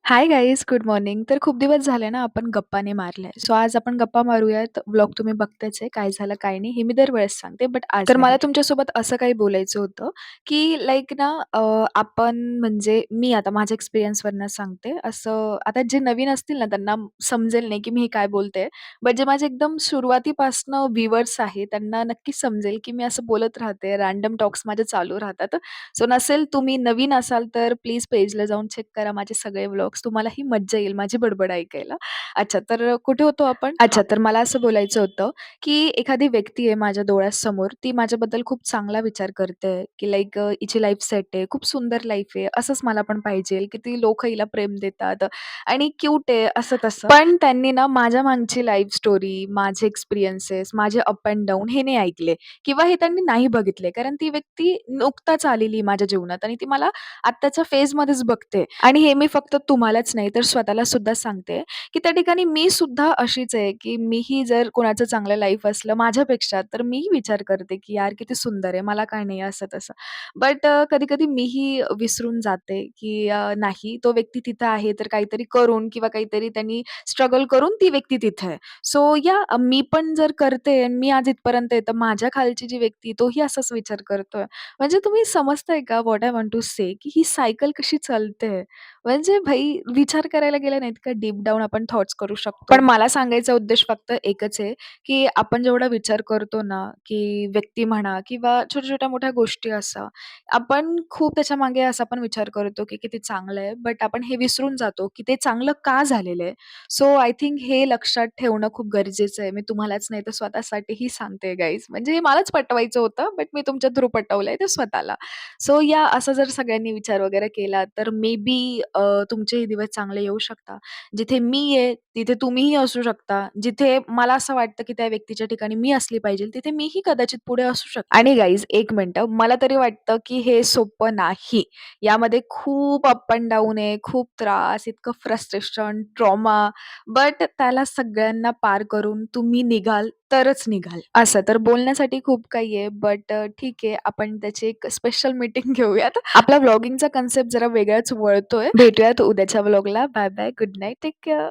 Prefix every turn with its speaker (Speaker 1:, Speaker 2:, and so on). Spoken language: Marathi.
Speaker 1: Hi guys, good morning. तर खूप दिवस झाले ना आपण गप्पा नाही मारल्या. सो आज आपण गप्पा मारूयात. व्लॉग तुम्ही बघताच आहे, काय झालं काय नाही हे मी दरवेळेस सांगते, बट आज तर मला नाही. तुमच्यासोबत असं काही बोलायचं होतं, की लाइक ना आपण म्हणजे मी आता माझ्या एक्सपिरियन्सवरनं सांगते. असं आता जे नवीन असतील ना त्यांना समजेल नाही, की मी हे काय बोलते. बट जे माझे एकदम सुरुवातीपासनं व्ह्यूअर्स आहेत त्यांना नक्कीच समजेल, की मी असं बोलत राहते. रँडम टॉक्स माझे चालू राहतात. सो नसेल तुम्ही नवीन असाल तर प्लीज पेजला जाऊन चेक करा माझे सगळे व्लॉग्स. तुम्हालाही मज्जा येईल माझी बडबड ऐकायला. अच्छा, तर कुठे होतो आपण? अच्छा, तर मला असं बोलायचं होतं, की एखादी व्यक्ती आहे माझ्या डोळ्यासमोर, ती माझ्याबद्दल खूप चांगला विचार करते, की लाइक हिची लाईफ सेट आहे, खूप सुंदर लाईफ आहे, असंच मला पण पाहिजे, की ती लोकं हिला प्रेम देतात आणि क्यूट आहे असं तसं. पण त्यांनी ना माझ्या मागची लाईफ स्टोरी, माझे एक्सपिरियन्सेस, माझे अप एंड डाउन हे नाही ऐकले. किंवा हे त्यांनी नाही बघितले. कारण ती व्यक्ती नुकताच आलेली माझ्या जीवनात आणि ती मला आत्ताच्या फेजमध्येच बघते. आणि हे मी फक्त तुम्हालाच नाही तर स्वतःला सुद्धा सांगते, की त्या ठिकाणी मी सुद्धा अशीच आहे, की मीही जर कोणाचं चांगलं लाईफ असलं माझ्यापेक्षा, तर मीही विचार करते, की यार किती सुंदर आहे, मला का नाही असं तसं. बट कधी-कधी मीही विसरून जाते, की नाही तो व्यक्ती तिथं आहे तर काहीतरी करून किंवा काहीतरी त्यांनी स्ट्रगल करून ती व्यक्ती तिथे आहे. सो या मी पण जर करते आणि मी आज इथपर्यंत आहे, तर माझ्या खालची जी व्यक्ती तोही असाच विचार करतोय. म्हणजे तुम्ही समजताय का व्हॉट आय वॉन्ट टू से की ही सायकल कशी चालते? म्हणजे भाई विचार करायला गेला ना इतका डीप डाउन आपण थॉट्स करू शकतो. पण मला सांगायचा उद्देश फक्त एकच आहे, की आपण जेवढा विचार करतो ना, की व्यक्ती म्हणा किंवा छोट्या-छोट्या मोठ्या गोष्टी असा, आपण खूप त्याच्यामागे असा पण विचार करतो, की किती चांगलं आहे. बट आपण हे विसरून जातो, की ते चांगलं का झालेलं आहे? सो आय थिंक हे लक्षात ठेवणं खूप गरजेचं आहे. मी तुम्हालाच नाही तर स्वतःसाठीही सांगते गाईज. म्हणजे हे मलाच पटवायचं होतं, बट मी तुमच्या थ्रू पटवलंय ते स्वतःला. सो या असं जर सगळ्यांनी विचार वगैरे केला, तर मे बी तुमचेही दिवस चांगले येऊ शकता. जिथे मी आहे, तिथे तुम्हीही असू शकता. जिथे मला असं वाटतं, की त्या व्यक्तीच्या ठिकाणी मी असली पाहिजे, तिथे मीही कदाचित पुढे असू शकते. आणि गाईज एक मिनिटं, मला तरी वाटतं, की हे सोपं नाही. यामध्ये खूप अप एंड डाउन आहे, खूप त्रास, इतकं फ्रस्ट्रेशन, ट्रॉमा, बट त्याला सगळ्यांना पार करून तुम्ही निघाल तरच निघाल. असं तर बोलण्यासाठी खूप काही आहे, बट ठीक आहे आपण त्याची एक स्पेशल मीटिंग घेऊयात. आपला व्लॉगिंगचा कन्सेप्ट जरा वेगळाच वळतोय. भेटूयात उद्याच्या व्लॉगला. Bye bye. Good night. Take care.